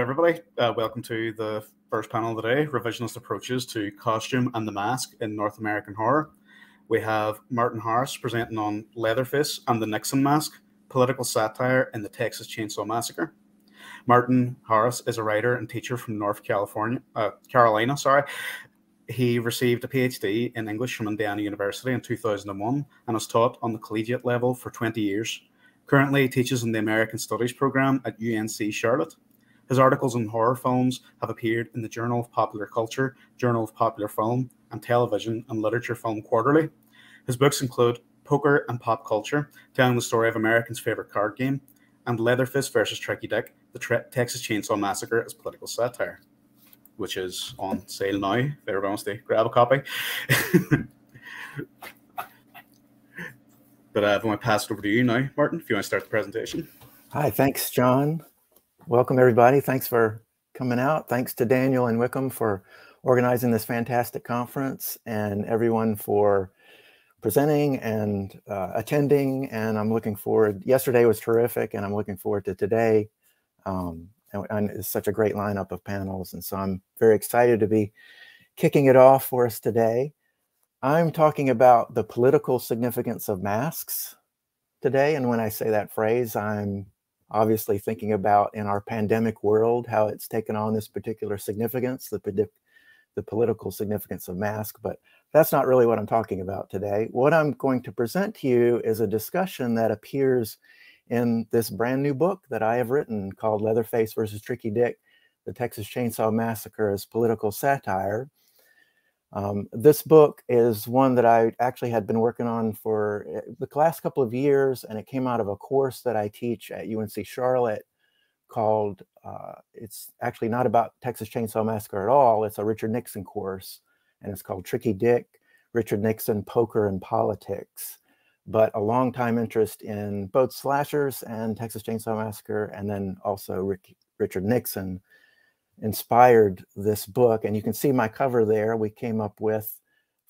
everybody. Welcome to the first panel of the day, Revisionist Approaches to Costume and the Mask in North American Horror. We have Martin Harris presenting on Leatherface and the Nixon Mask, Political Satire in the Texas Chainsaw Massacre. Martin Harris is a writer and teacher from North Carolina. He received a PhD in English from Indiana University in 2001 and has taught on the collegiate level for 20 years. Currently, he teaches in the American Studies program at UNC Charlotte. His articles on horror films have appeared in the Journal of Popular Culture, Journal of Popular Film, and Television and Literature Film Quarterly. His books include Poker and Pop Culture, telling the story of Americans' favorite card game, and Leatherface versus Tricky Dick, the Texas Chainsaw Massacre as Political Satire, which is on sale now, if everyone wants to grab a copy. But I want to pass it over to you now, Martin, if you want to start the presentation. Hi, thanks, John. Welcome, everybody. Thanks for coming out. Thanks to Daniel and Wickham for organizing this fantastic conference, and everyone for presenting and attending. And I'm looking forward. Yesterday was terrific, and I'm looking forward to today. And it's such a great lineup of panels. And so I'm very excited to be kicking it off for us today. I'm talking about the political significance of masks today. And when I say that phrase, I'm obviously thinking about in our pandemic world, how it's taken on this particular significance, the political significance of masks. But that's not really what I'm talking about today. What I'm going to present to you is a discussion that appears in this brand new book that I have written called Leatherface versus Tricky Dick, the Texas Chainsaw Massacre as Political Satire. This book is one that I actually had been working on for the last couple of years, and it came out of a course that I teach at UNC Charlotte called, it's actually not about Texas Chainsaw Massacre at all, it's a Richard Nixon course, and it's called Tricky Dick, Richard Nixon, Poker and Politics. But a long-time interest in both slashers and Texas Chainsaw Massacre, and then also Richard Nixon, inspired this book. And you can see my cover there we came up with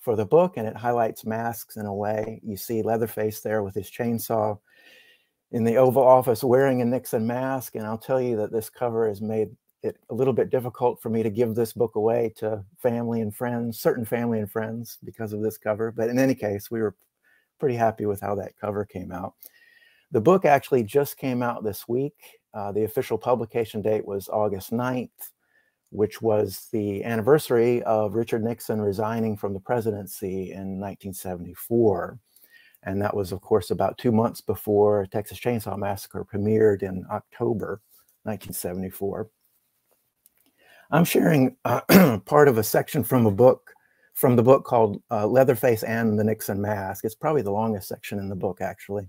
for the book, and it highlights masks in a way. You see Leatherface there with his chainsaw in the Oval Office wearing a Nixon mask. And I'll tell you that this cover has made it a little bit difficult for me to give this book away to family and friends, certain family and friends, because of this cover. But in any case, we were pretty happy with how that cover came out. The book actually just came out this week. The official publication date was August 9th, which was the anniversary of Richard Nixon resigning from the presidency in 1974. And that was, of course, about 2 months before Texas Chainsaw Massacre premiered in October 1974. I'm sharing part of a section from the book called Leatherface and the Nixon Mask. It's probably the longest section in the book, actually.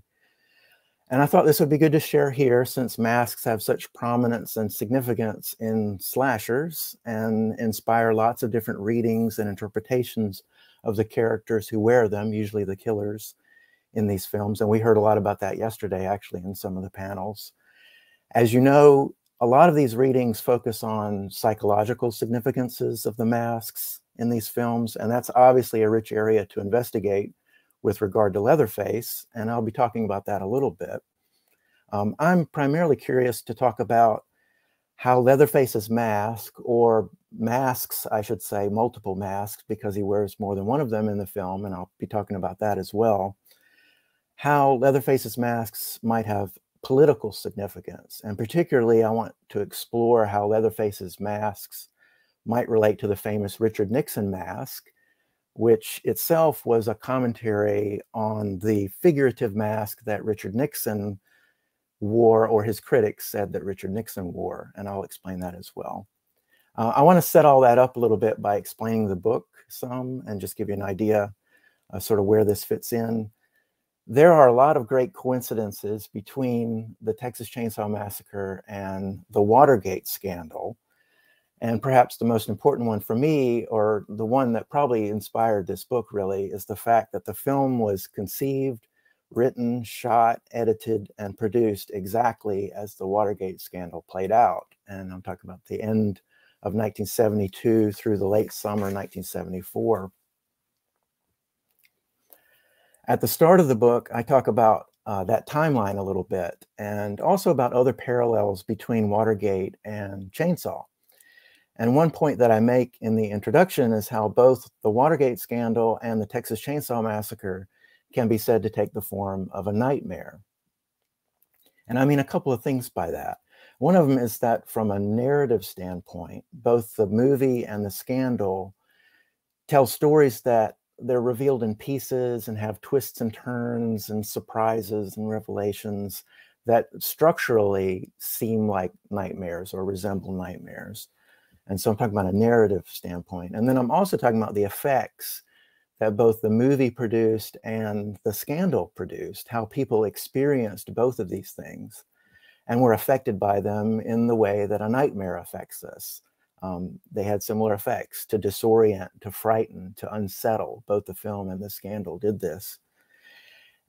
And I thought this would be good to share here, since masks have such prominence and significance in slashers and inspire lots of different readings and interpretations of the characters who wear them, usually the killers in these films. And we heard a lot about that yesterday, actually, in some of the panels. As you know, a lot of these readings focus on psychological significances of the masks in these films, and that's obviously a rich area to investigate with regard to Leatherface, and I'll be talking about that a little bit. I'm primarily curious to talk about how Leatherface's mask, or masks, I should say, multiple masks, because he wears more than one of them in the film, and I'll be talking about that as well, how Leatherface's masks might have political significance. And particularly, I want to explore how Leatherface's masks might relate to the famous Richard Nixon mask, which itself was a commentary on the figurative mask that Richard Nixon wore, or his critics said that Richard Nixon wore, and I'll explain that as well. I want to set all that up a little bit by explaining the book some, and just give you an idea of sort of where this fits in. There are a lot of great coincidences between the Texas Chainsaw Massacre and the Watergate scandal. And perhaps the most important one for me, or the one that probably inspired this book really, is the fact that the film was conceived, written, shot, edited, and produced exactly as the Watergate scandal played out. And I'm talking about the end of 1972 through the late summer 1974. At the start of the book, I talk about that timeline a little bit, and also about other parallels between Watergate and Chainsaw. And one point that I make in the introduction is how both the Watergate scandal and the Texas Chainsaw Massacre can be said to take the form of a nightmare. And I mean a couple of things by that. One of them is that from a narrative standpoint, both the movie and the scandal tell stories that they're revealed in pieces and have twists and turns and surprises and revelations that structurally seem like nightmares or resemble nightmares. And so I'm talking about a narrative standpoint. And then I'm also talking about the effects that both the movie produced and the scandal produced, how people experienced both of these things and were affected by them in the way that a nightmare affects us. They had similar effects: to disorient, to frighten, to unsettle. Both the film and the scandal did this.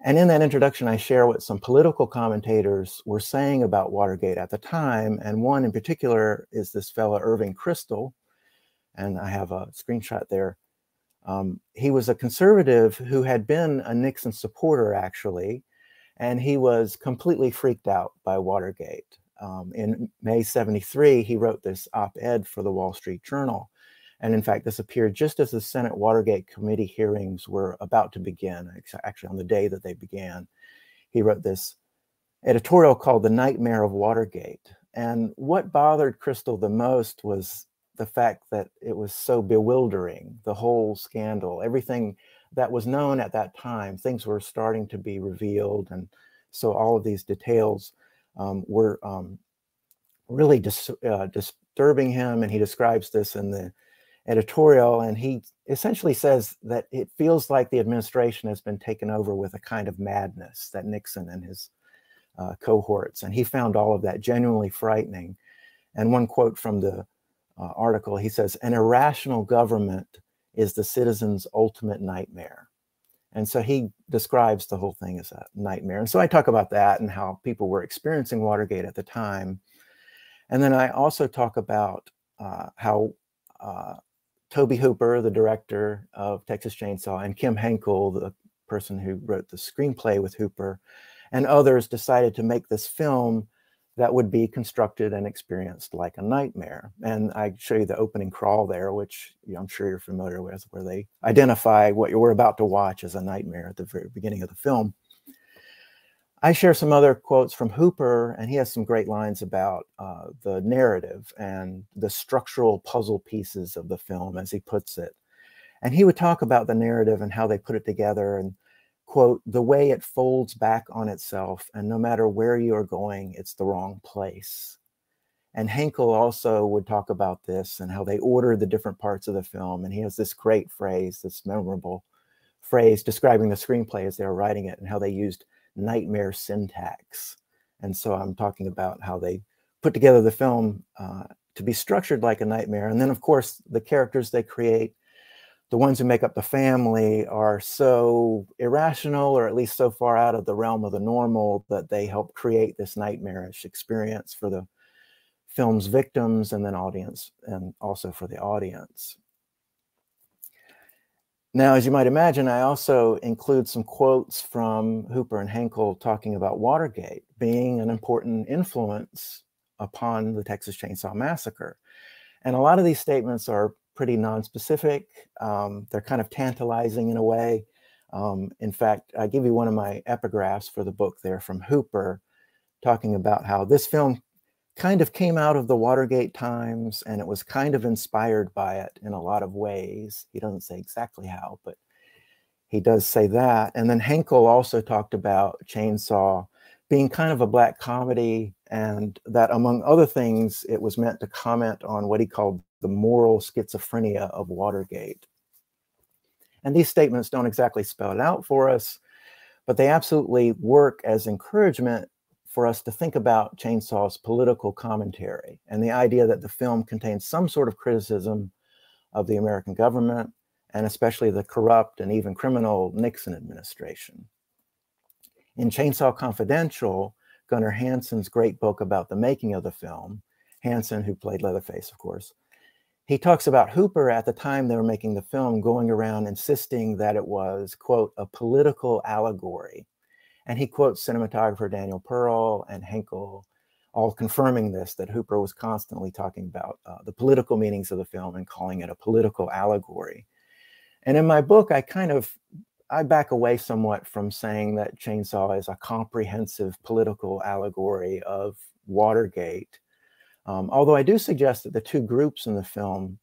And in that introduction, I share what some political commentators were saying about Watergate at the time. And one in particular is this fellow, Irving Kristol. And I have a screenshot there. He was a conservative who had been a Nixon supporter, actually. And he was completely freaked out by Watergate. In May '73, he wrote this op-ed for the Wall Street Journal. And in fact, this appeared just as the Senate Watergate committee hearings were about to begin, actually on the day that they began. He wrote this editorial called The Nightmare of Watergate. And what bothered Kristol the most was the fact that it was so bewildering, the whole scandal, everything that was known at that time. Things were starting to be revealed. And so all of these details were really disturbing him. And he describes this in the editorial, and he essentially says that it feels like the administration has been taken over with a kind of madness, that Nixon and his cohorts, and he found all of that genuinely frightening. And one quote from the article, he says, "An irrational government is the citizen's ultimate nightmare." And so he describes the whole thing as a nightmare. And so I talk about that and how people were experiencing Watergate at the time. And then I also talk about how Tobe Hooper, the director of Texas Chainsaw, and Kim Henkel, the person who wrote the screenplay with Hooper, and others decided to make this film that would be constructed and experienced like a nightmare. And I show you the opening crawl there, which I'm sure you're familiar with, where they identify what you were about to watch as a nightmare at the very beginning of the film. I share some other quotes from Hooper, and he has some great lines about the narrative and the structural puzzle pieces of the film, as he puts it. And he would talk about the narrative and how they put it together, and quote, "the way it folds back on itself, and no matter where you are going, it's the wrong place." And Henkel also would talk about this and how they ordered the different parts of the film. And he has this great phrase, this memorable phrase describing the screenplay as they were writing it, and how they used nightmare syntax. And so I'm talking about how they put together the film to be structured like a nightmare. And then, of course, the characters they create, the ones who make up the family, are so irrational, or at least so far out of the realm of the normal, that they help create this nightmarish experience for the film's victims and then audience, and also for the audience. Now, as you might imagine, I also include some quotes from Hooper and Henkel talking about Watergate being an important influence upon the Texas Chainsaw Massacre. And a lot of these statements are pretty nonspecific. They're kind of tantalizing in a way. In fact, I give you one of my epigraphs for the book there from Hooper, talking about how this film kind of came out of the Watergate times, and it was kind of inspired by it in a lot of ways. He doesn't say exactly how, but he does say that. And then Henkel also talked about Chainsaw being kind of a black comedy, and that, among other things, it was meant to comment on what he called the moral schizophrenia of Watergate. And these statements don't exactly spell it out for us, but they absolutely work as encouragement for us to think about Chainsaw's political commentary and the idea that the film contains some sort of criticism of the American government, and especially the corrupt and even criminal Nixon administration. In Chainsaw Confidential, Gunnar Hansen's great book about the making of the film, Hansen, who played Leatherface, of course, he talks about Hooper at the time they were making the film going around insisting that it was, quote, a political allegory. And he quotes cinematographer Daniel Pearl and Henkel, all confirming this, that Hooper was constantly talking about the political meanings of the film and calling it a political allegory. And in my book, I back away somewhat from saying that Chainsaw is a comprehensive political allegory of Watergate. Although I do suggest that the two groups in the film,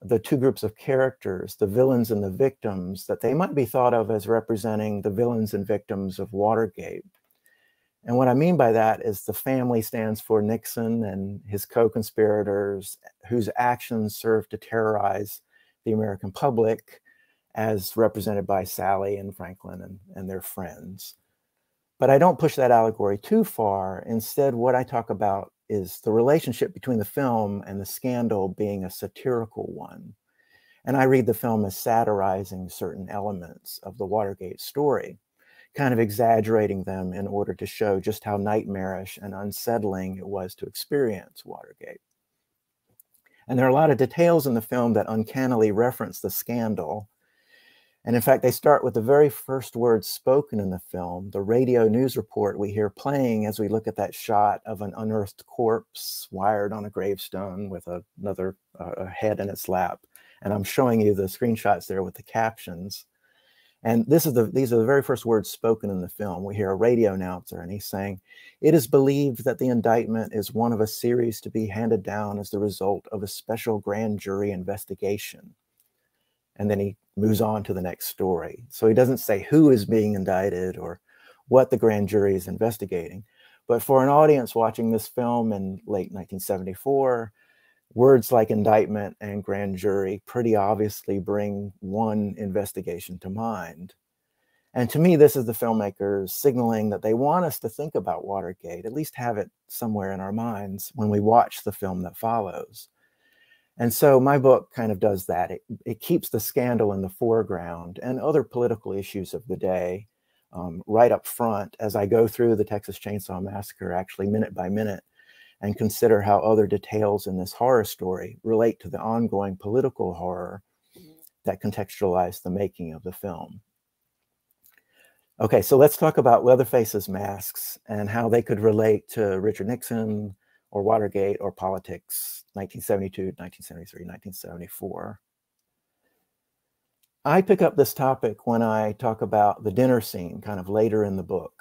the two groups of characters, the villains and the victims, that they might be thought of as representing the villains and victims of Watergate. And what I mean by that is the family stands for Nixon and his co-conspirators, whose actions serve to terrorize the American public, as represented by Sally and Franklin and their friends. But I don't push that allegory too far. Instead, what I talk about is the relationship between the film and the scandal being a satirical one. And I read the film as satirizing certain elements of the Watergate story, kind of exaggerating them in order to show just how nightmarish and unsettling it was to experience Watergate. And there are a lot of details in the film that uncannily reference the scandal. And in fact, they start with the very first words spoken in the film, the radio news report we hear playing as we look at that shot of an unearthed corpse wired on a gravestone with another head in its lap. And I'm showing you the screenshots there with the captions. And these are the very first words spoken in the film. We hear a radio announcer and he's saying, "It is believed that the indictment is one of a series to be handed down as the result of a special grand jury investigation." And then he moves on to the next story. So he doesn't say who is being indicted or what the grand jury is investigating. But for an audience watching this film in late 1974, words like indictment and grand jury pretty obviously bring one investigation to mind. And to me, this is the filmmakers signaling that they want us to think about Watergate, at least have it somewhere in our minds when we watch the film that follows. And so my book kind of does that. It keeps the scandal in the foreground and other political issues of the day right up front as I go through the Texas Chainsaw Massacre, actually minute by minute, and consider how other details in this horror story relate to the ongoing political horror that contextualize the making of the film. Okay, so let's talk about Leatherface's masks and how they could relate to Richard Nixon or Watergate or politics, 1972, 1973, 1974. I pick up this topic when I talk about the dinner scene kind of later in the book.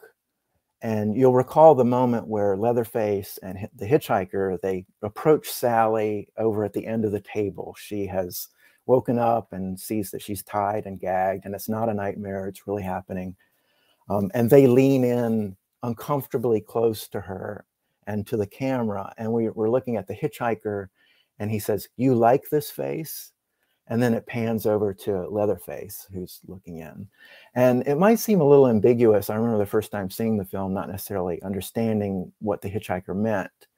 And you'll recall the moment where Leatherface and the hitchhiker, they approach Sally over at the end of the table. She has woken up and sees that she's tied and gagged, and it's not a nightmare, it's really happening. And they lean in uncomfortably close to her and to the camera. And we're looking at the hitchhiker, and he says, "You like this face?" And then it pans over to Leatherface, who's looking in. And it might seem a little ambiguous. I remember the first time seeing the film, not necessarily understanding what the hitchhiker meant.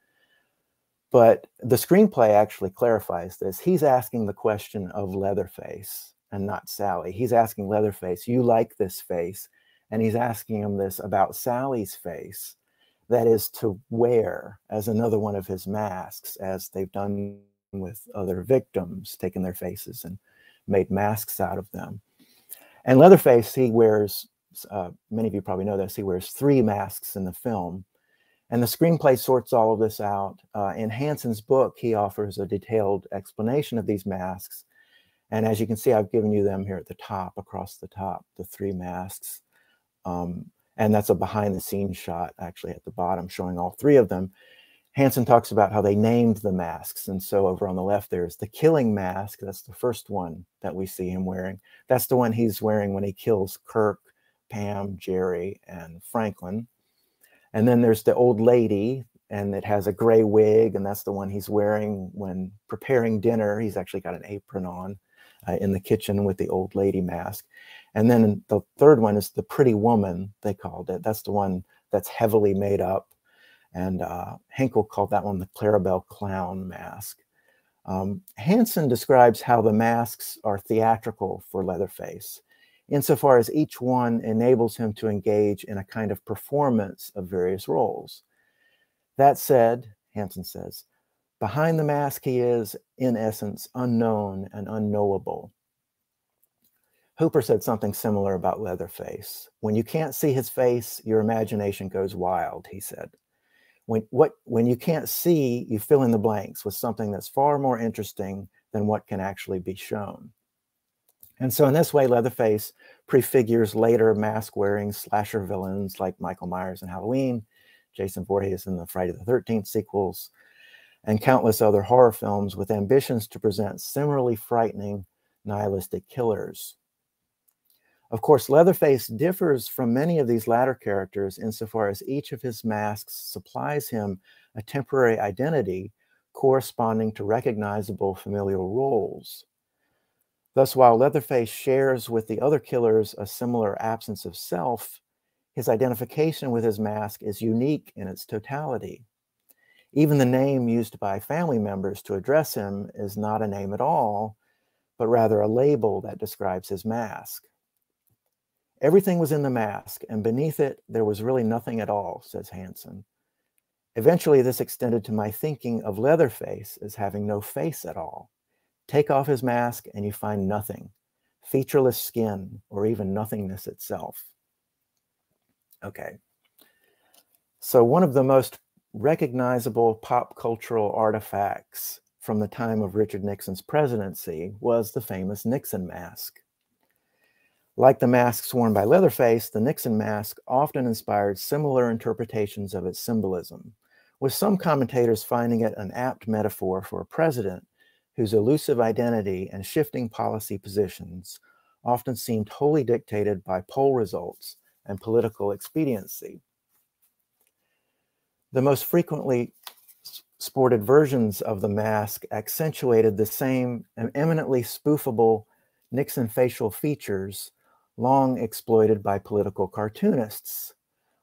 But the screenplay actually clarifies this. He's asking the question of Leatherface and not Sally. He's asking Leatherface, "You like this face?" And he's asking him this about Sally's face, that is to wear as another one of his masks, as they've done with other victims, taken their faces and made masks out of them. And Leatherface, he wears, many of you probably know this, he wears 3 masks in the film. And the screenplay sorts all of this out. In Hanson's book, he offers a detailed explanation of these masks. And as you can see, I've given you them here at the top, across the top, the 3 masks. And that's a behind the scenes shot actually at the bottom showing all 3 of them. Hanson talks about how they named the masks. And so over on the left, there's the killing mask. That's the first one that we see him wearing. That's the one he's wearing when he kills Kirk, Pam, Jerry, and Franklin. And then there's the old lady, and it has a gray wig, and that's the one he's wearing when preparing dinner. He's actually got an apron on in the kitchen with the old lady mask. And then the third one is the pretty woman, they called it. That's the one that's heavily made up. And Henkel called that one the Clarabelle Clown mask. Hanson describes how the masks are theatrical for Leatherface, insofar as each one enables him to engage in a kind of performance of various roles. That said, Hanson says, behind the mask he is, in essence, unknown and unknowable. Hooper said something similar about Leatherface. When you can't see his face, your imagination goes wild, he said. When you can't see, you fill in the blanks with something that's far more interesting than what can actually be shown. And so in this way, Leatherface prefigures later mask-wearing slasher villains like Michael Myers in Halloween, Jason Voorhees in the Friday the 13th sequels, and countless other horror films with ambitions to present similarly frightening, nihilistic killers. Of course, Leatherface differs from many of these latter characters insofar as each of his masks supplies him a temporary identity corresponding to recognizable familial roles. Thus, while Leatherface shares with the other killers a similar absence of self, his identification with his mask is unique in its totality. Even the name used by family members to address him is not a name at all, but rather a label that describes his mask. Everything was in the mask, and beneath it, there was really nothing at all, says Hansen. Eventually, this extended to my thinking of Leatherface as having no face at all. Take off his mask and you find nothing, featureless skin, or even nothingness itself. Okay. So one of the most recognizable pop cultural artifacts from the time of Richard Nixon's presidency was the famous Nixon Mask. Like the masks worn by Leatherface, the Nixon Mask often inspired similar interpretations of its symbolism, with some commentators finding it an apt metaphor for a president whose elusive identity and shifting policy positions often seemed wholly dictated by poll results and political expediency. The most frequently sported versions of the mask accentuated the same eminently spoofable Nixon facial features long exploited by political cartoonists,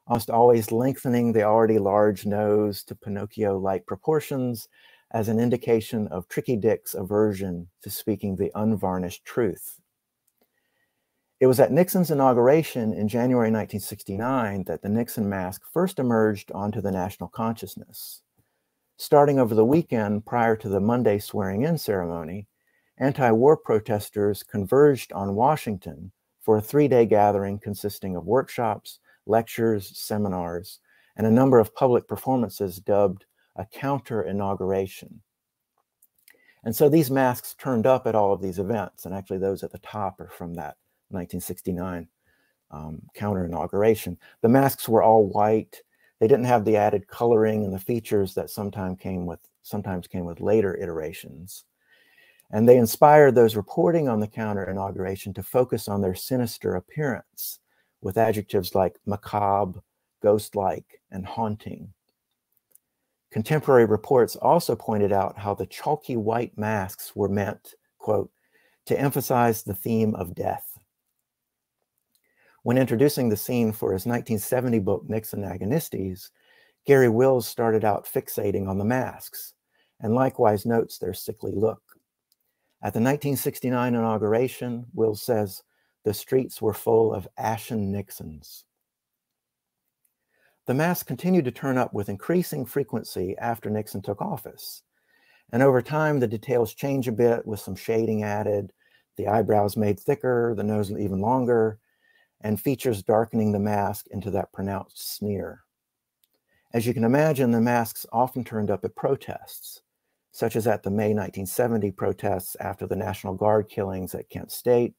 almost always lengthening the already large nose to Pinocchio-like proportions as an indication of Tricky Dick's aversion to speaking the unvarnished truth. It was at Nixon's inauguration in January 1969 that the Nixon mask first emerged onto the national consciousness. Starting over the weekend prior to the Monday swearing-in ceremony, anti-war protesters converged on Washington for a 3-day gathering consisting of workshops, lectures, seminars, and a number of public performances dubbed a counter-inauguration. And so these masks turned up at all of these events, and actually those at the top are from that 1969 counter-inauguration. The masks were all white. They didn't have the added coloring and the features that sometimes came with later iterations. And they inspired those reporting on the counter-inauguration to focus on their sinister appearance with adjectives like macabre, ghost-like, and haunting. Contemporary reports also pointed out how the chalky white masks were meant, quote, to emphasize the theme of death. When introducing the scene for his 1970 book, Nixon Agonistes, Gary Wills started out fixating on the masks, and likewise notes their sickly look. At the 1969 inauguration, Wills says, the streets were full of ashen Nixons. The masks continued to turn up with increasing frequency after Nixon took office. And over time, the details change a bit with some shading added, the eyebrows made thicker, the nose even longer, and features darkening the mask into that pronounced sneer. As you can imagine, the masks often turned up at protests, such as at the May 1970 protests after the National Guard killings at Kent State.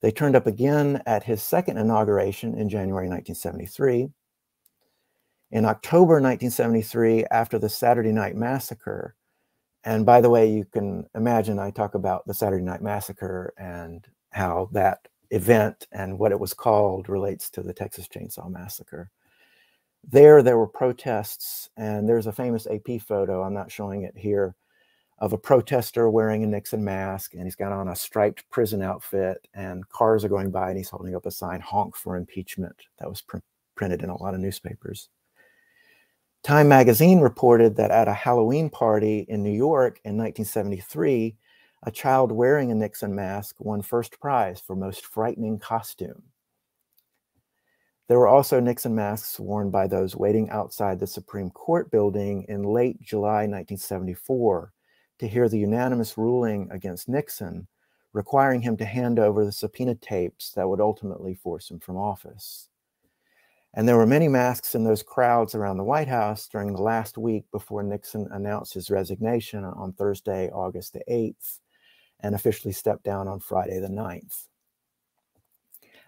They turned up again at his second inauguration in January 1973. In October 1973, after the Saturday Night Massacre, and by the way, you can imagine I talk about the Saturday Night Massacre and how that event and what it was called relates to the Texas Chainsaw Massacre. There were protests, and there's a famous AP photo, I'm not showing it here, of a protester wearing a Nixon mask, and he's got on a striped prison outfit, and cars are going by, and he's holding up a sign, "Honk for impeachment." That was printed in a lot of newspapers. Time magazine reported that at a Halloween party in New York in 1973, a child wearing a Nixon mask won first prize for most frightening costume. There were also Nixon masks worn by those waiting outside the Supreme Court building in late July 1974 to hear the unanimous ruling against Nixon requiring him to hand over the subpoena tapes that would ultimately force him from office. And there were many masks in those crowds around the White House during the last week before Nixon announced his resignation on Thursday, August the 8th, and officially stepped down on Friday the 9th.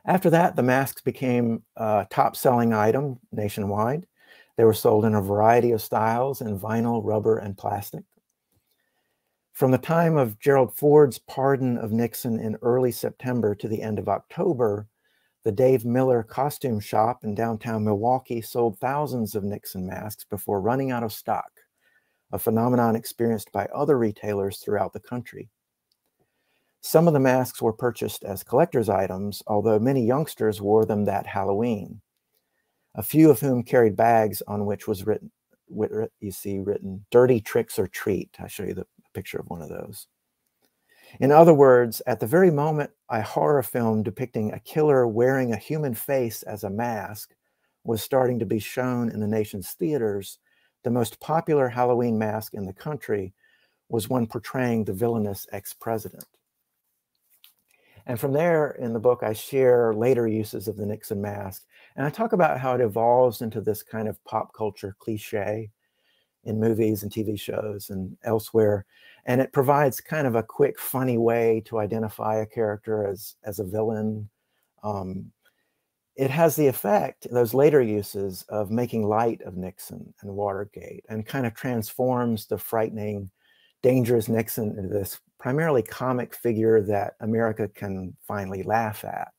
After that, the masks became a top-selling item nationwide. They were sold in a variety of styles in vinyl, rubber, and plastic. From the time of Gerald Ford's pardon of Nixon in early September to the end of October, the Dave Miller costume shop in downtown Milwaukee sold thousands of Nixon masks before running out of stock, a phenomenon experienced by other retailers throughout the country. Some of the masks were purchased as collector's items, although many youngsters wore them that Halloween, a few of whom carried bags on which was written, "Dirty Tricks or Treat." I'll show you the picture of one of those. In other words, at the very moment a horror film depicting a killer wearing a human face as a mask was starting to be shown in the nation's theaters, the most popular Halloween mask in the country was one portraying the villainous ex-president. And from there, in the book, I share later uses of the Nixon mask, and I talk about how it evolves into this kind of pop culture cliche in movies and TV shows and elsewhere. And it provides kind of a quick, funny way to identify a character as a villain. It has the effect, those later uses, of making light of Nixon and Watergate, and kind of transforms the frightening, dangerous Nixon into this primarily comic figure that America can finally laugh at.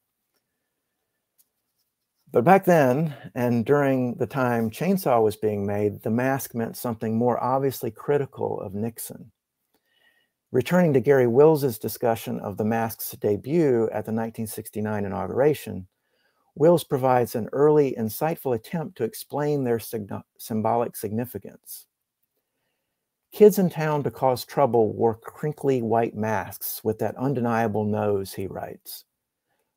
But back then, and during the time Chainsaw was being made, the mask meant something more obviously critical of Nixon. Returning to Gary Wills's discussion of the mask's debut at the 1969 inauguration, Wills provides an early, insightful attempt to explain their symbolic significance. Kids in town to cause trouble wore crinkly white masks with that undeniable nose, he writes.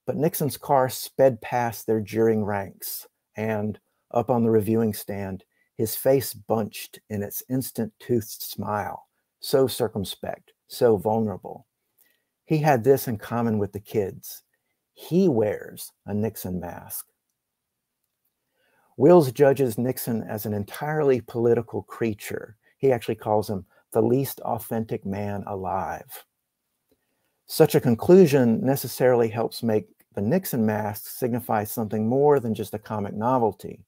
But Nixon's car sped past their jeering ranks, and, up on the reviewing stand, his face bunched in its instant-toothed smile, so circumspect, so vulnerable. He had this in common with the kids. He wears a Nixon mask. Wills judges Nixon as an entirely political creature. He actually calls him the least authentic man alive. Such a conclusion necessarily helps make the Nixon mask signify something more than just a comic novelty,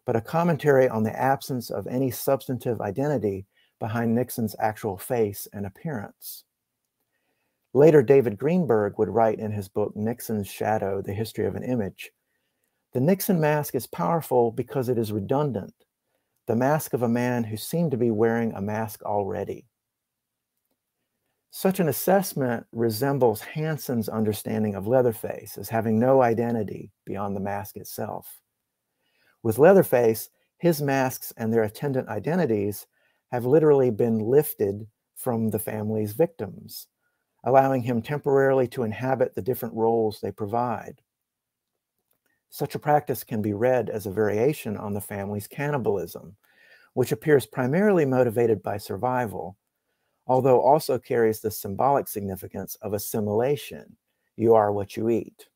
but a commentary on the absence of any substantive identity behind Nixon's actual face and appearance. Later, David Greenberg would write in his book, Nixon's Shadow, The History of an Image, "The Nixon mask is powerful because it is redundant, the mask of a man who seemed to be wearing a mask already." Such an assessment resembles Hanson's understanding of Leatherface as having no identity beyond the mask itself. With Leatherface, his masks and their attendant identities have literally been lifted from the family's victims, allowing him temporarily to inhabit the different roles they provide. Such a practice can be read as a variation on the family's cannibalism, which appears primarily motivated by survival, although also carries the symbolic significance of assimilation. You are what you eat.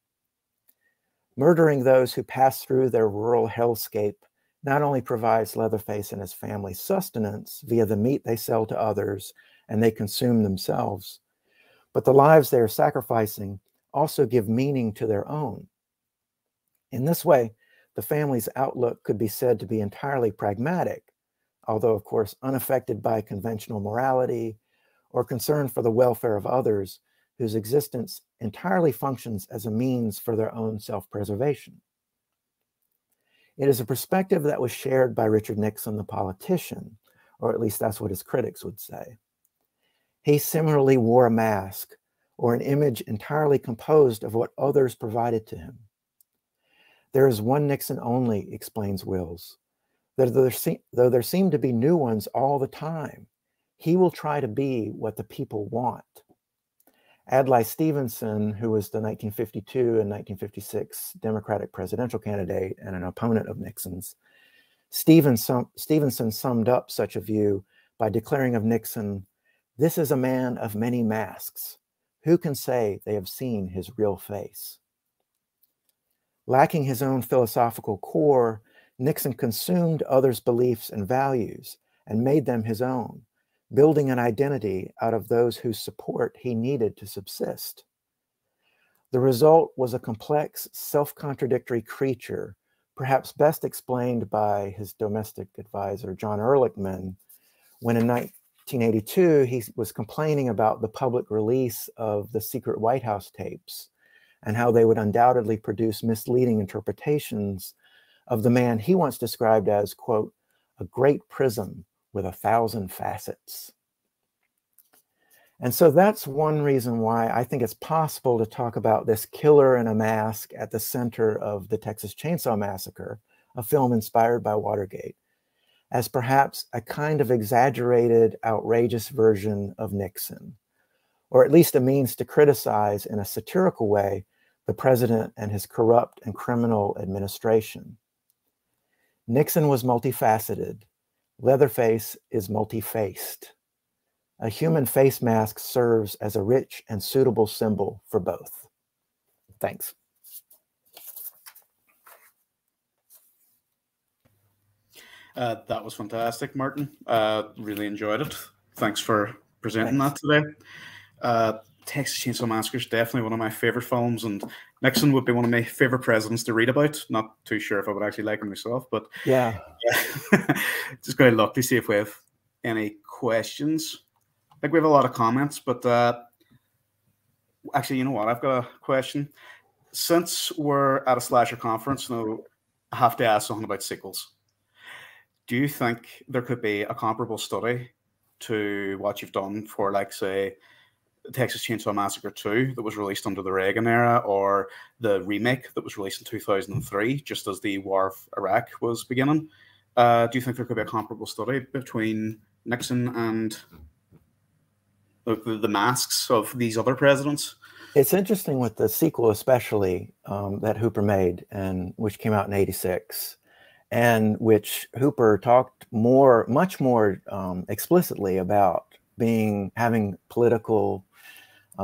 Murdering those who pass through their rural hellscape not only provides Leatherface and his family sustenance via the meat they sell to others and they consume themselves, but the lives they are sacrificing also give meaning to their own. In this way, the family's outlook could be said to be entirely pragmatic, although of course unaffected by conventional morality or concern for the welfare of others whose existence entirely functions as a means for their own self-preservation. It is a perspective that was shared by Richard Nixon, the politician, or at least that's what his critics would say. He similarly wore a mask, or an image entirely composed of what others provided to him. There is one Nixon only, explains Wills, though there seem to be new ones all the time. He will try to be what the people want. Adlai Stevenson, who was the 1952 and 1956 Democratic presidential candidate and an opponent of Nixon's, Stevenson summed up such a view by declaring of Nixon, "This is a man of many masks, who can say they have seen his real face? Lacking his own philosophical core, Nixon consumed others' beliefs and values and made them his own, building an identity out of those whose support he needed to subsist. The result was a complex, self-contradictory creature, perhaps best explained by his domestic advisor, John Ehrlichman, when in 1982 he was complaining about the public release of the secret White House tapes and how they would undoubtedly produce misleading interpretations of the man he once described as, quote, a great prism with 1,000 facets. And so that's one reason why I think it's possible to talk about this killer in a mask at the center of the Texas Chainsaw Massacre, a film inspired by Watergate, as perhaps a kind of exaggerated, outrageous version of Nixon, or at least a means to criticize in a satirical way the president and his corrupt and criminal administration. Nixon was multifaceted. Leatherface is multi-faced. A human face mask serves as a rich and suitable symbol for both. Thanks. That was fantastic, Martin. Really enjoyed it. Thanks for presenting that today. Texas Chainsaw Massacre is definitely one of my favorite films, and Nixon would be one of my favorite presidents to read about. Not too sure if I would actually like him myself, but yeah. Just going to look to see if we have any questions. I think we have a lot of comments, but actually, you know what? I've got a question. Since we're at a slasher conference, now I have to ask something about sequels. Do you think there could be a comparable study to what you've done for, like, say, Texas Chainsaw Massacre 2 that was released under the Reagan era, or the remake that was released in 2003, just as the war of Iraq was beginning? Do you think there could be a comparable study between Nixon and the masks of these other presidents? It's interesting with the sequel, especially that Hooper made, and which came out in '86, and which Hooper talked much more explicitly about having political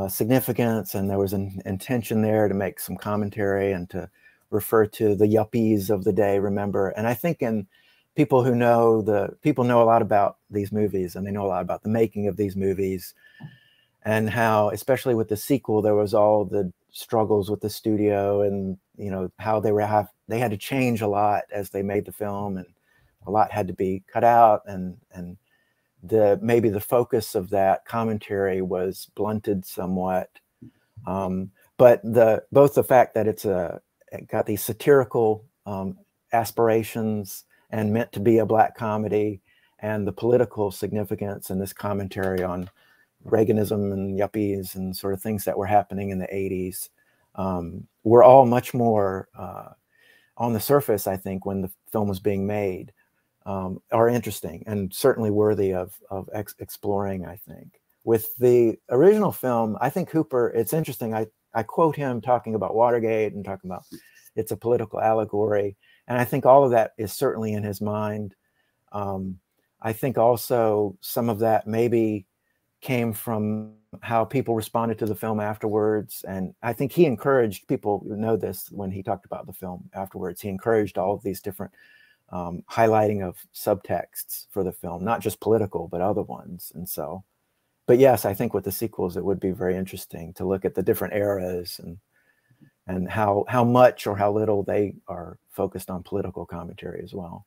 significance, and there was an intention there to make some commentary and to refer to the yuppies of the day. Remember, and I think people know a lot about these movies, and they know a lot about the making of these movies, and how, especially with the sequel, there was all the struggles with the studio, and how they had to change a lot as they made the film, and a lot had to be cut out, and maybe the focus of that commentary was blunted somewhat. But both the fact that it got these satirical aspirations and meant to be a black comedy, and the political significance and this commentary on Reaganism and yuppies and sort of things that were happening in the 80s were all much more on the surface, I think, when the film was being made, are interesting and certainly worthy of exploring, I think. With the original film, I think Hooper, it's interesting, I quote him talking about Watergate and talking about it's a political allegory, and I think all of that is certainly in his mind. I think also some of that maybe came from how people responded to the film afterwards. And I think he encouraged, people know this, when he talked about the film afterwards, he encouraged all of these different highlighting of subtexts for the film, not just political, but other ones. And so, but yes, I think with the sequels, it would be very interesting to look at the different eras and how much or how little they are focused on political commentary as well.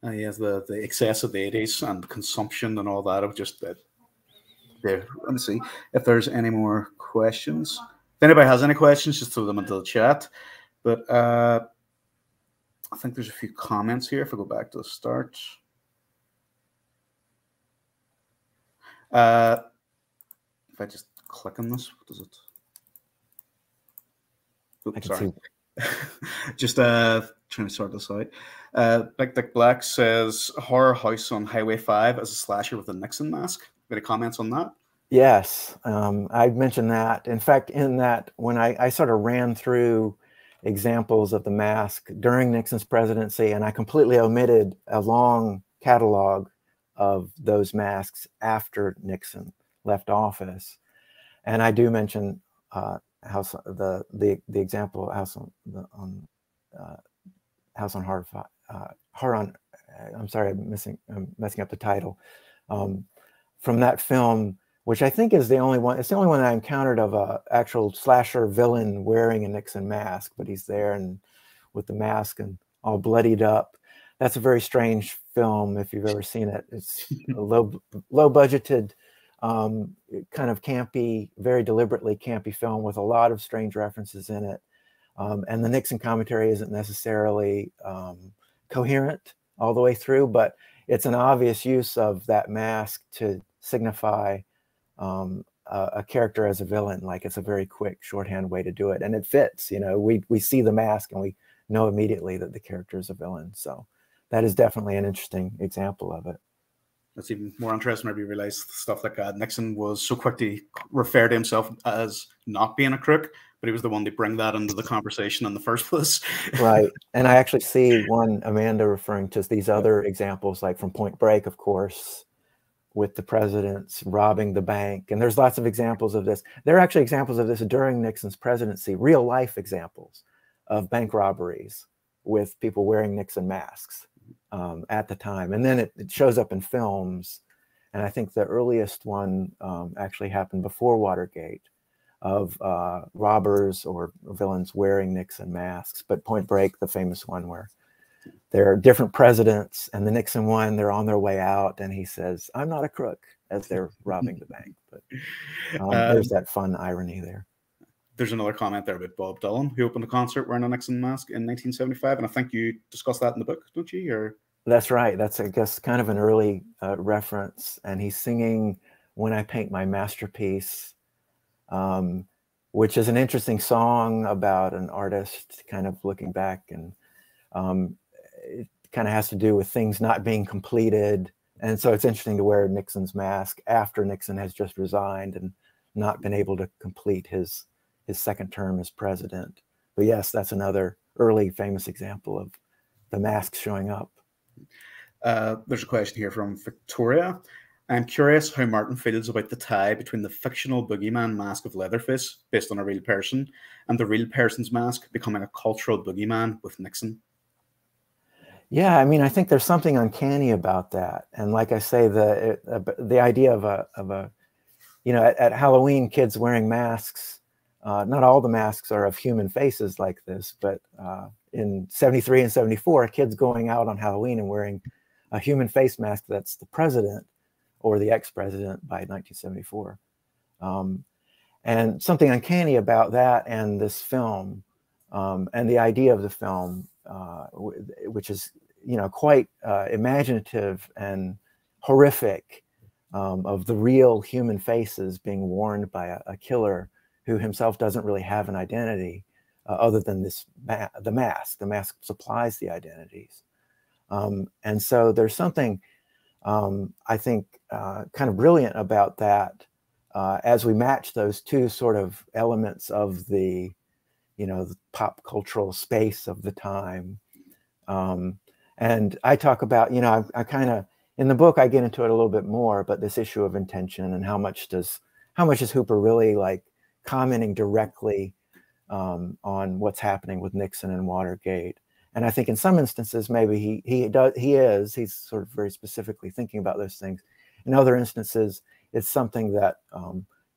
Yes, the excess of the 80s and consumption and all that. Of just there. Let me see if there's any more questions. If anybody has any questions, just throw them into the chat. But I think there's a few comments here. If I go back to the start. If I just click on this, what does it? Oops, sorry. Just trying to sort this out. Big Dick Black says horror house on Highway 5 as a slasher with a Nixon mask. Any comments on that? Yes, I mentioned that. In fact, in that, when I sort of ran through examples of the mask during Nixon's presidency, and I completely omitted a long catalog of those masks after Nixon left office. And I do mention House the example House on Horror. I'm sorry, I'm messing up the title. From that film, which I think is the only one. It's the only one I encountered of a actual slasher villain wearing a Nixon mask, but he's there and with the mask and all bloodied up. That's a very strange film if you've ever seen it. It's a low budgeted, kind of campy, very deliberately campy film with a lot of strange references in it. And the Nixon commentary isn't necessarily coherent all the way through, but it's an obvious use of that mask to signify a character as a villain. Like, it's a very quick shorthand way to do it, and it fits. You know, we see the mask and we know immediately that the character is a villain. So that is definitely an interesting example of it. That's even more interesting when we realize stuff like Nixon was so quick to refer to himself as not being a crook, but he was the one to bring that into the conversation in the first place. Right. And I actually see Amanda referring to these other examples, like from Point Break, of course, with the presidents robbing the bank. And there's lots of examples of this. There are actually examples of this during Nixon's presidency, real life examples of bank robberies with people wearing Nixon masks at the time. And then it shows up in films. And I think the earliest one actually happened before Watergate, of robbers or villains wearing Nixon masks. But Point Break, the famous one where there are different presidents, and the Nixon one, they're on their way out, and he says, "I'm not a crook," as they're robbing the bank. But there's that fun irony there. There's another comment there about Bob Dylan, who opened a concert wearing a Nixon mask in 1975, and I think you discussed that in the book, don't you? Or that's right. That's, I guess, kind of an early reference, and he's singing "When I Paint My Masterpiece," which is an interesting song about an artist kind of looking back, and it kind of has to do with things not being completed. And so it's interesting to wear Nixon's mask after Nixon has just resigned and not been able to complete his second term as president. But yes, that's another early famous example of the mask showing up. There's a question here from Victoria. I'm curious how Martin feels about the tie between the fictional boogeyman mask of Leatherface, based on a real person, and the real person's mask becoming a cultural boogeyman with Nixon. Yeah, I mean, I think there's something uncanny about that. And like I say, the idea of a you know, at Halloween, kids wearing masks, not all the masks are of human faces like this, but in 73 and 74, kids going out on Halloween and wearing a human face mask that's the president or the ex-president by 1974. And something uncanny about that and this film, and the idea of the film, which is, you know, quite imaginative and horrific, of the real human faces being worn by a killer who himself doesn't really have an identity other than this the mask. The mask supplies the identities. And so there's something, I think, kind of brilliant about that as we match those two sort of elements of the, you know, the pop cultural space of the time. And I talk about, you know, I kind of, in the book, I get into it a little bit more, but this issue of intention and how much is Hooper really like commenting directly on what's happening with Nixon and Watergate. And I think in some instances, maybe he's sort of very specifically thinking about those things. In other instances, it's something that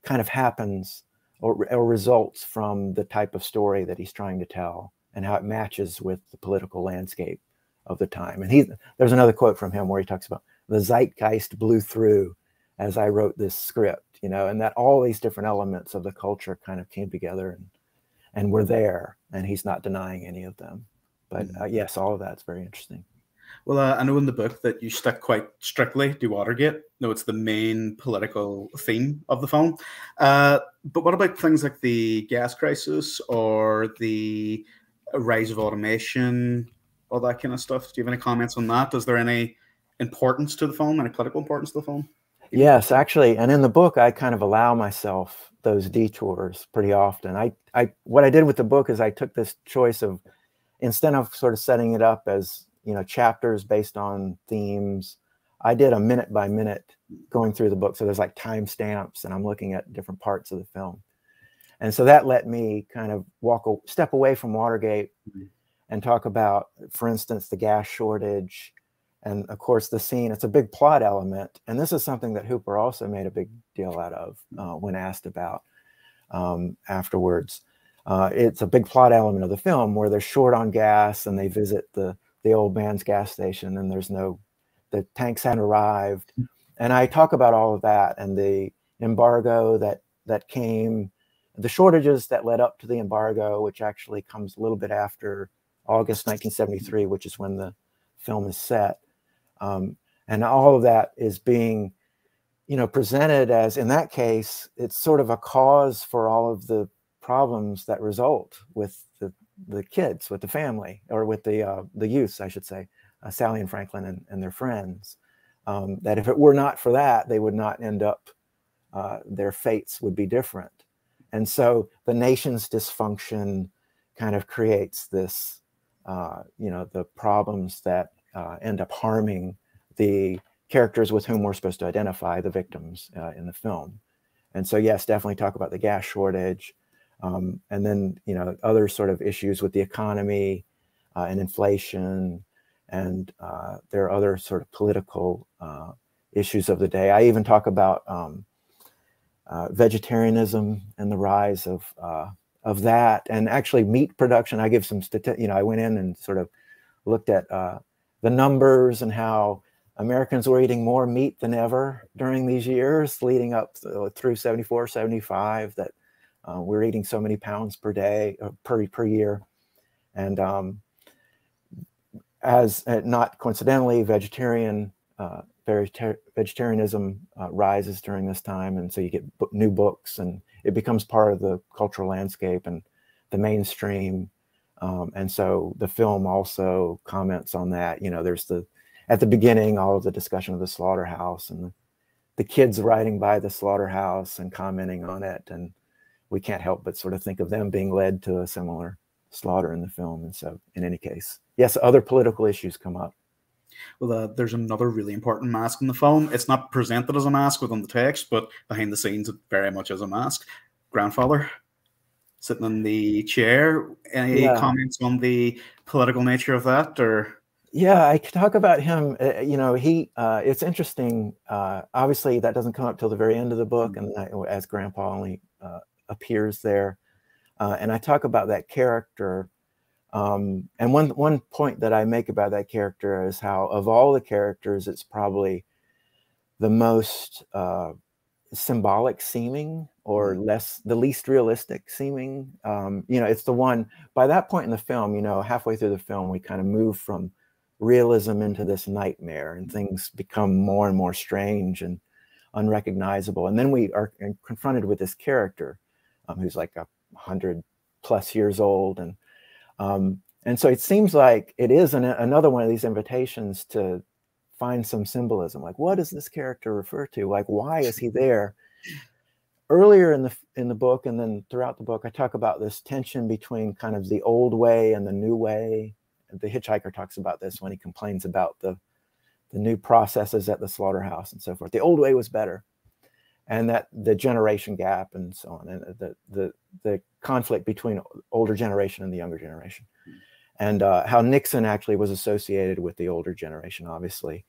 kind of happens or results from the type of story that he's trying to tell and how it matches with the political landscape of the time. And there's another quote from him where he talks about the zeitgeist blew through as I wrote this script, you know, and that all these different elements of the culture kind of came together and were there, and he's not denying any of them. But yes, all of that's very interesting. Well, I know in the book that you stick quite strictly to Watergate. No, it's the main political theme of the film. But what about things like the gas crisis or the rise of automation, all that kind of stuff? Do you have any comments on that? Is there any importance to the film, any political importance to the film? Yes, actually. And in the book, I kind of allow myself those detours pretty often. What I did with the book is I took this choice of, instead of sort of setting it up as, you know, chapters based on themes, I did a minute by minute going through the book. So there's like time stamps, and I'm looking at different parts of the film. And so that let me kind of step away from Watergate and talk about, for instance, the gas shortage. And of course, the scene, it's a big plot element. And this is something that Hooper also made a big deal out of when asked about afterwards. It's a big plot element of the film where they're short on gas and they visit the old man's gas station, and the tanks hadn't arrived. And I talk about all of that and the embargo that came, the shortages that led up to the embargo, which actually comes a little bit after August 1973, which is when the film is set. And all of that is being, presented as, in that case, it's sort of a cause for all of the problems that result with the kids, with the family, or with the youths, I should say, Sally and Franklin and their friends. That if it were not for that, they would not end up, their fates would be different. And so the nation's dysfunction kind of creates this, the problems that end up harming the characters with whom we're supposed to identify, the victims in the film. And so, yes, definitely talk about the gas shortage. And then, other sort of issues with the economy and inflation. And there are other sort of political issues of the day. I even talk about vegetarianism and the rise of that, and actually meat production. I give some I went in and sort of looked at the numbers and how Americans were eating more meat than ever during these years leading up through 74, 75, that we're eating so many pounds per day, per year. And as not coincidentally, vegetarianism rises during this time. And so you get new books, and it becomes part of the cultural landscape and the mainstream. And so the film also comments on that. There's at the beginning, all of the discussion of the slaughterhouse and the kids riding by the slaughterhouse and commenting on it. And we can't help but sort of think of them being led to a similar slaughter in the film. And so in any case, yes, other political issues come up. Well, there's another really important mask in the film. It's not presented as a mask within the text, but behind the scenes, it very much is a mask. Grandfather sitting in the chair. Any comments on the political nature of that, or? Yeah, I could talk about him. It's interesting. Obviously, that doesn't come up till the very end of the book, and as Grandpa only appears there. And I talk about that character. And one point that I make about that character is how, of all the characters, it's probably the most symbolic seeming, or the least realistic seeming. It's the one, by that point in the film, halfway through the film, we kind of move from realism into this nightmare, and things become more and more strange and unrecognizable. And then we are confronted with this character who's like 100+ years old. And so it seems like it is another one of these invitations to find some symbolism. Like, what does this character refer to? Like, why is he there? Earlier in the book, and then throughout the book, I talk about this tension between kind of the old way and the new way. The hitchhiker talks about this when he complains about the new processes at the slaughterhouse and so forth. The old way was better. And that the generation gap and so on, and the conflict between older generation and the younger generation. And how Nixon actually was associated with the older generation, obviously,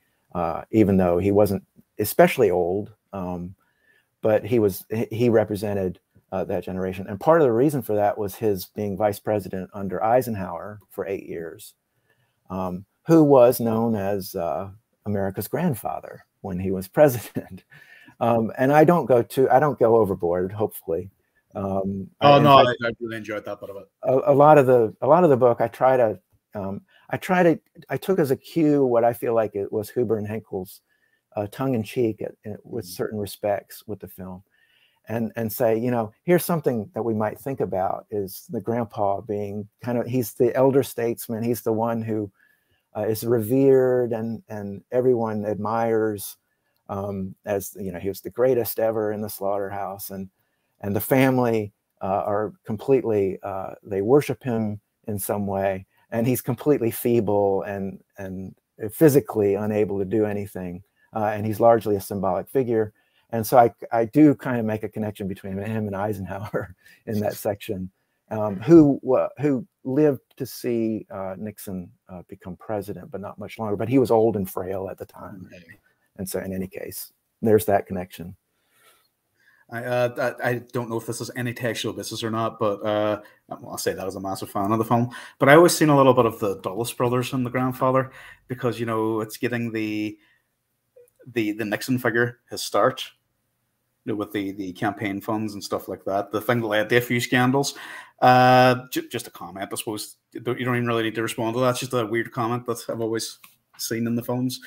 even though he wasn't especially old, but he represented that generation. And part of the reason for that was his being vice president under Eisenhower for 8 years, who was known as America's grandfather when he was president. And I don't go overboard, hopefully. I really enjoyed that bit of it. A lot of the book, I took as a cue what I feel like it was Huber and Henkel's tongue-in-cheek with certain respects with the film, and say, here's something that we might think about, is the grandpa being he's the elder statesman. He's the one who is revered and everyone admires, as he was the greatest ever in the slaughterhouse, and the family are completely, they worship him in some way, and he's completely feeble and physically unable to do anything and he's largely a symbolic figure. And so I do kind of make a connection between him and Eisenhower in that section, who lived to see Nixon become president, but not much longer. But he was old and frail at the time. And so in any case, there's that connection. I don't know if this is any textual basis or not, but I'll say that as a massive fan of the film. But I always seen a little bit of the Dulles brothers in The Grandfather, because, you know, it's getting the Nixon figure his start, you know, with the campaign funds and stuff like that. The thing that led to a few scandals. Just a comment, I suppose. You don't even really need to respond to that. It's just a weird comment that I've always seen in the films.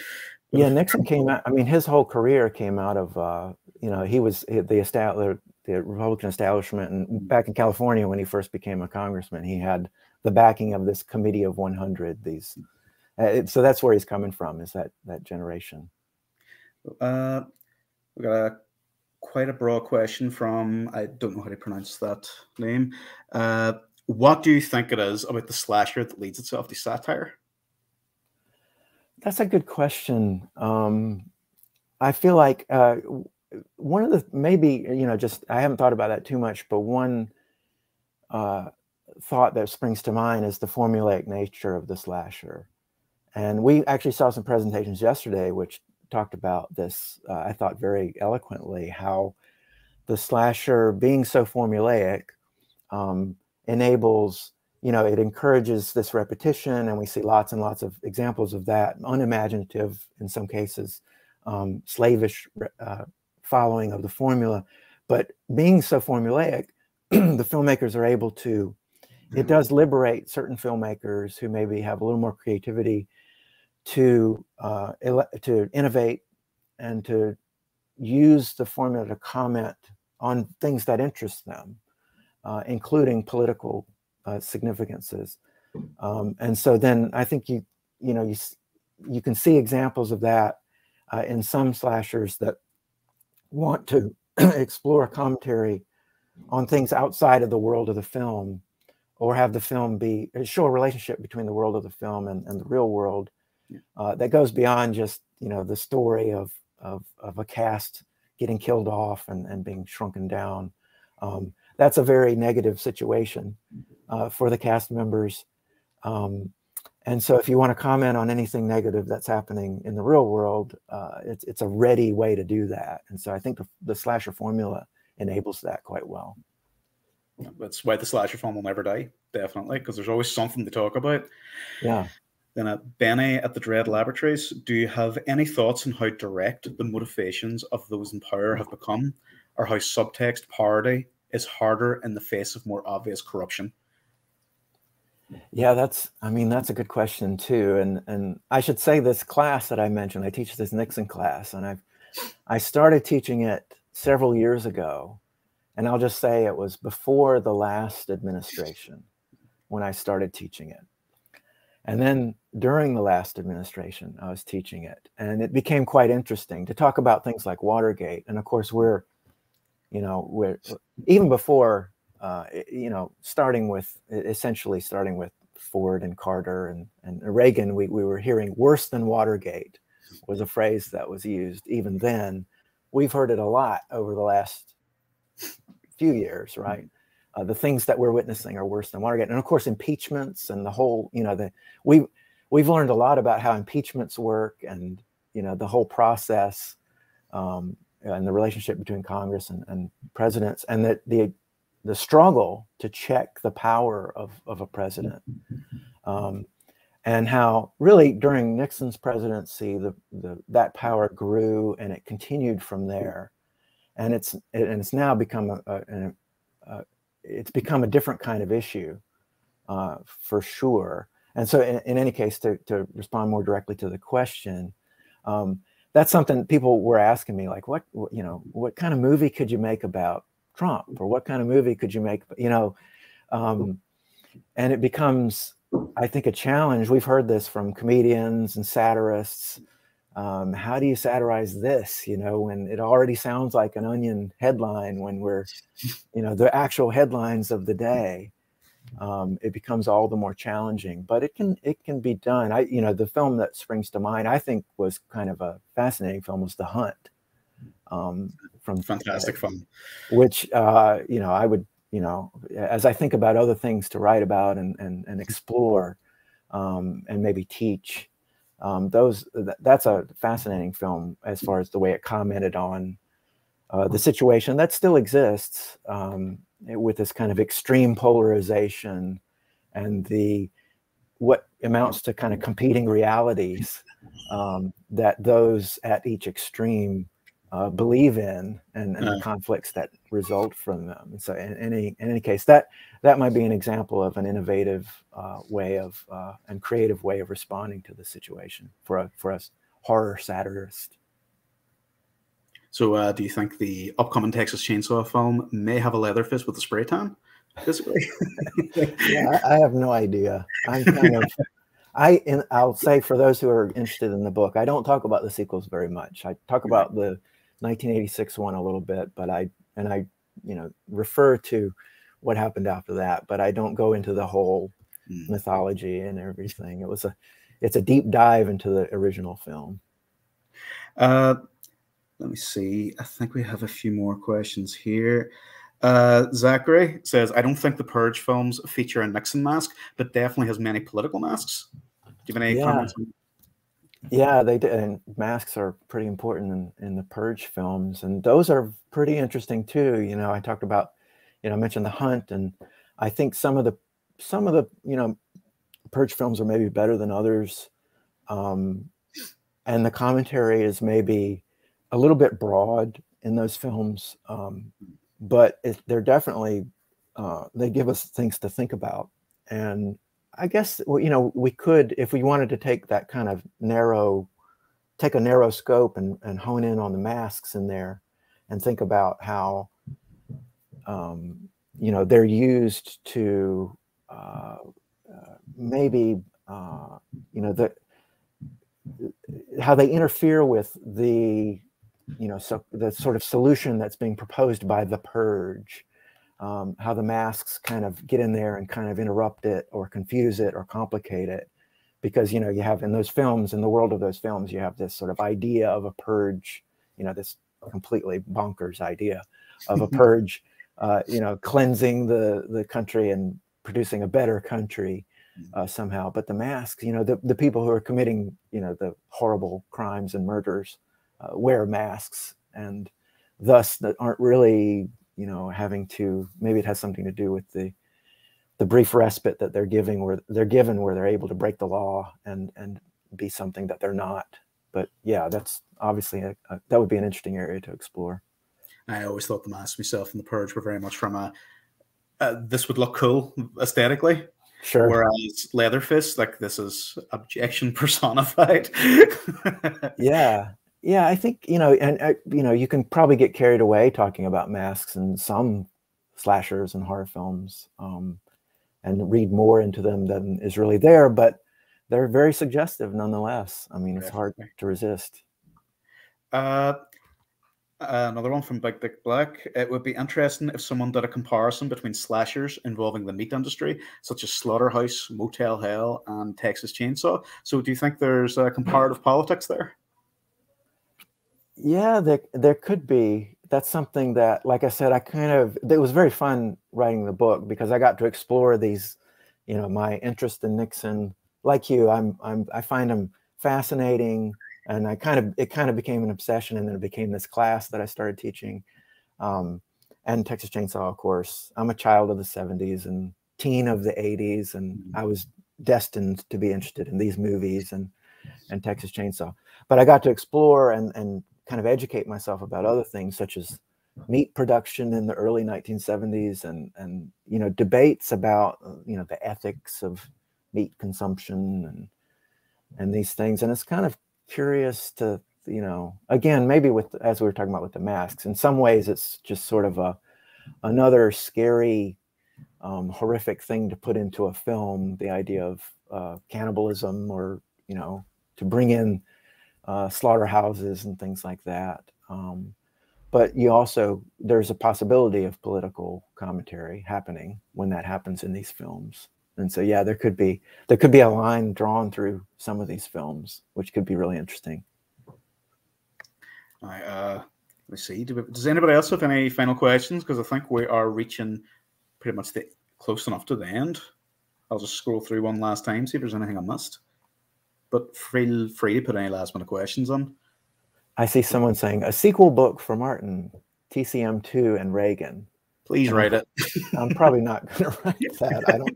Yeah, Nixon came out. I mean, his whole career came out of you know, he was the Republican establishment, and back in California when he first became a congressman, he had the backing of this Committee of 100. These, so that's where he's coming from, is that generation. We got quite a broad question from, I don't know how to pronounce that name. What do you think it is about the slasher that leads itself to satire? That's a good question. I feel like one of the, maybe, you know, just, I haven't thought about that too much, but one thought that springs to mind is the formulaic nature of the slasher. And we actually saw some presentations yesterday which talked about this, I thought very eloquently, how the slasher being so formulaic enables, you know, it encourages this repetition, and we see lots and lots of examples of that, unimaginative in some cases, slavish following of the formula. But being so formulaic, the filmmakers are able to, it does liberate certain filmmakers who maybe have a little more creativity to innovate and to use the formula to comment on things that interest them, including political significances. And so then I think you can see examples of that in some slashers that want to explore commentary on things outside of the world of the film, or have the film show a relationship between the world of the film and the real world that goes beyond just, you know, the story of a cast getting killed off and being shrunken down. That's a very negative situation for the cast members. And so if you want to comment on anything negative that's happening in the real world, it's a ready way to do that. And so I think the slasher formula enables that quite well. That's why the slasher film will never die, definitely, because there's always something to talk about. Yeah. Then Benny at the Dread Laboratories, do you have any thoughts on how direct the motivations of those in power have become, or how subtext parody is harder in the face of more obvious corruption? Yeah, that's a good question too. And I should say, this class that I mentioned, I teach this Nixon class, and I started teaching it several years ago. And I'll just say it was before the last administration when I started teaching it. And then during the last administration, I was teaching it. And it became quite interesting to talk about things like Watergate. And of course, we're even before, essentially starting with Ford and Carter and Reagan, we were hearing worse than Watergate was a phrase that was used. Even then, we've heard it a lot over the last few years, right? The things that we're witnessing are worse than Watergate. And of course, impeachments and the whole, we've learned a lot about how impeachments work, and, the whole process and the relationship between Congress and presidents, and that the struggle to check the power of a president, and how really during Nixon's presidency, that power grew and it continued from there. And it's now become it's become a different kind of issue, for sure. And so, in any case, to respond more directly to the question, that's something people were asking me, like, what kind of movie could you make about Trump, or what kind of movie could you make, and it becomes, I think, a challenge. We've heard this from comedians and satirists. How do you satirize this, when it already sounds like an Onion headline, when we're, the actual headlines of the day. it becomes all the more challenging. But it can be done. The film that springs to mind, I think, was kind of a fascinating film, was The Hunt. From fantastic film, which I would, as I think about other things to write about and explore, and maybe teach, that's a fascinating film as far as the way it commented on the situation that still exists, with this kind of extreme polarization and what amounts to kind of competing realities that those at each extreme believe in, and the conflicts that result from them. And so in any case, that might be an example of an innovative way of and creative way of responding to the situation for a horror satirist. So do you think the upcoming Texas Chainsaw film may have a Leatherface with a spray tan, basically? Yeah, I have no idea. I'm kind of I'll say, for those who are interested in the book, I don't talk about the sequels very much. I talk about the 1986 one a little bit, but I refer to what happened after that, but I don't go into the whole mythology and everything. It's a deep dive into the original film. Let me see. I think we have a few more questions here. Zachary says, I don't think the Purge films feature a Nixon mask, but definitely has many political masks. Do you have any comments on that? Yeah, they did. And masks are pretty important in the Purge films, and those are pretty interesting too. I talked about, I mentioned The Hunt, and I think some of the Purge films are maybe better than others, and the commentary is maybe a little bit broad in those films, but they're definitely they give us things to think about. And I guess, we could, if we wanted to take that kind of narrow scope and hone in on the masks in there and think about how, they're used to maybe, how they interfere with the sort of solution that's being proposed by the Purge. How the masks kind of get in there and kind of interrupt it or confuse it or complicate it, because you have in those films, in the world of those films, you have this sort of idea of a purge, this completely bonkers idea of a purge, cleansing the country and producing a better country somehow. But the masks, the people who are committing the horrible crimes and murders wear masks, and thus that aren't really having to, maybe it has something to do with the brief respite that they're given where they're able to break the law and be something that they're not. But yeah, that's obviously that would be an interesting area to explore. I always thought the masks myself and the Purge were very much from this would look cool aesthetically. Sure. Whereas Leatherface, like, this is objection personified. Yeah, I think, you can probably get carried away talking about masks in some slashers and horror films, and read more into them than is really there, but they're very suggestive nonetheless. I mean, it's hard to resist. Another one from Big Dick Black. It would be interesting if someone did a comparison between slashers involving the meat industry, such as Slaughterhouse, Motel Hell, and Texas Chainsaw. So do you think there's a comparative politics there? Yeah, there could be. That's something that, like I said, it was very fun writing the book, because I got to explore these, my interest in Nixon. Like you, I find him fascinating, and it kind of became an obsession, and then it became this class that I started teaching. And Texas Chainsaw, of course. I'm a child of the 70s and teen of the 80s, and I was destined to be interested in these movies and Texas Chainsaw. But I got to explore and kind of educate myself about other things, such as meat production in the early 1970s and debates about the ethics of meat consumption and these things. And it's kind of curious to, again, maybe as we were talking about with the masks, in some ways it's just sort of another scary, horrific thing to put into a film, the idea of cannibalism, or to bring in slaughterhouses and things like that. but you also, there's a possibility of political commentary happening when that happens in these films. And so, yeah, there could be a line drawn through some of these films, which could be really interesting. Let's see. Does anybody else have any final questions? Because I think we are reaching pretty much close enough to the end. I'll just scroll through one last time, see if there's anything I missed. But feel free to put any last minute questions on. I see someone saying, a sequel book for Martin, TCM2 and Reagan. Please write it. I'm probably not going to write that.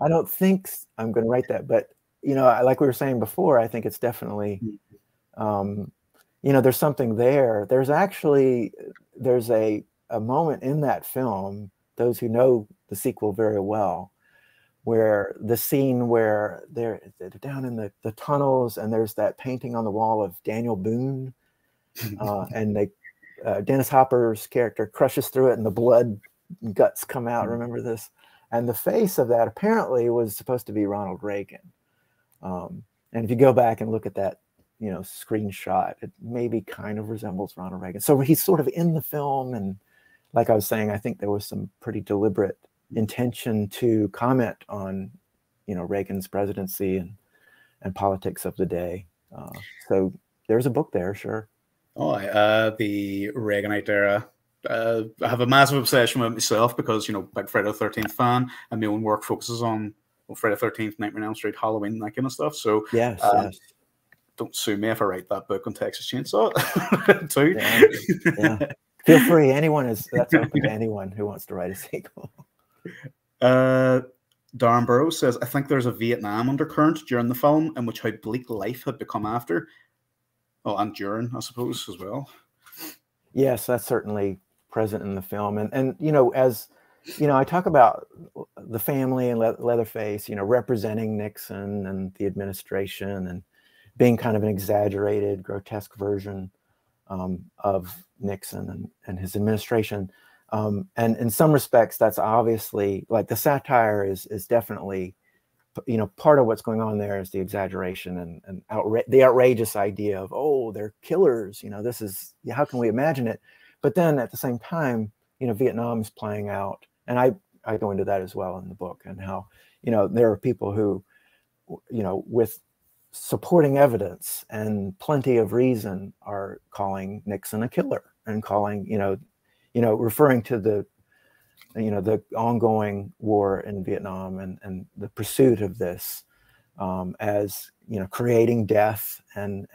I don't think I'm going to write that. But, you know, like we were saying before, I think it's definitely, you know, there's something there. There's a moment in that film, those who know the sequel very well, where the scene where they're down in the tunnels and there's that painting on the wall of Daniel Boone, and Dennis Hopper's character crushes through it and the blood and guts come out. Remember this? And the face of that apparently was supposed to be Ronald Reagan. And if you go back and look at that, you know, screenshot, it maybe kind of resembles Ronald Reagan. So he's sort of in the film. And like I was saying, I think there was some pretty deliberate intention to comment on, you know, Reagan's presidency and politics of the day. So there's a book there, sure. Oh, the Reaganite era. I have a massive obsession with myself because, you know, big Friday the 13th fan, and my own work focuses on Friday the 13th, Nightmare on Elm Street, Halloween, that kind of stuff. So yes. Don't sue me if I write that book on Texas Chainsaw too. Yeah. Feel free. That's open to anyone who wants to write a sequel. Darren Burrows says, I think there's a Vietnam undercurrent during the film in which how bleak life had become after. Oh, and during, I suppose, as well. Yes, that's certainly present in the film. And you know, as you know, I talk about the family and Leatherface, you know, representing Nixon and the administration and being kind of an exaggerated, grotesque version of Nixon and his administration. And in some respects, that's obviously, like, the satire is definitely, you know, part of what's going on there is the exaggeration and the outrageous idea of, oh, they're killers. You know, this is, how can we imagine it? But then at the same time, you know, Vietnam is playing out. And I go into that as well in the book, and how, you know, there are people who, you know, with supporting evidence and plenty of reason are calling Nixon a killer and calling, you know, referring to the, you know, the ongoing war in Vietnam and the pursuit of this as, you know, creating death and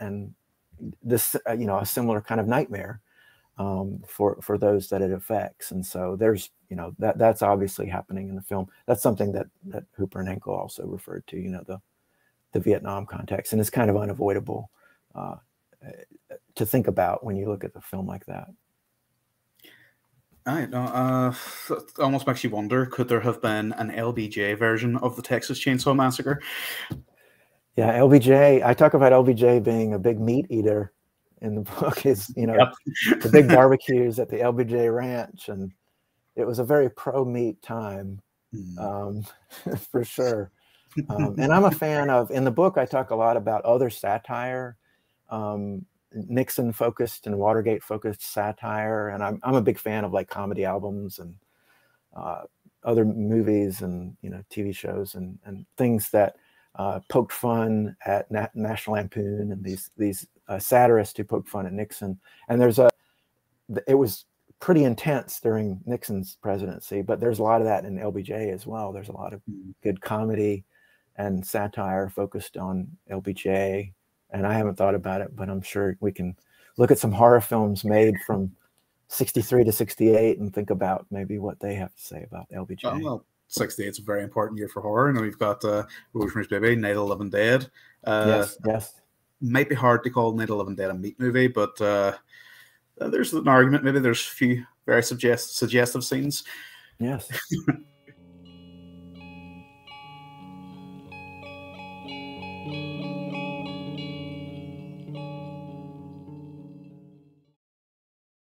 this, you know, a similar kind of nightmare for those that it affects. And so there's, you know, that's obviously happening in the film. That's something that Hooper and Henkel also referred to, you know, the Vietnam context, and it's kind of unavoidable to think about when you look at the film like that. I know. It almost makes you wonder, could there have been an LBJ version of the Texas Chainsaw Massacre? Yeah, LBJ. I talk about LBJ being a big meat eater in the book. Is, you know, yep. The big barbecues at the LBJ Ranch, and it was a very pro-meat time, for sure. And I'm a fan of, in the book, I talk a lot about other satire, Nixon-focused and Watergate-focused satire, and I'm a big fan of, like, comedy albums and other movies and, you know, TV shows and things that poked fun at National Lampoon and these satirists who poked fun at Nixon. And it was pretty intense during Nixon's presidency, but there's a lot of that in LBJ as well. There's a lot of good comedy and satire focused on LBJ. And I haven't thought about it, but I'm sure we can look at some horror films made from 63 to 68 and think about maybe what they have to say about LBJ. Oh, well, 68 is a very important year for horror. You know, we've got Rosemary's Baby, Night of the Living Dead. Yes. Might be hard to call Night of the Living Dead a meat movie, but there's an argument. Maybe there's a few very suggestive scenes. Yes.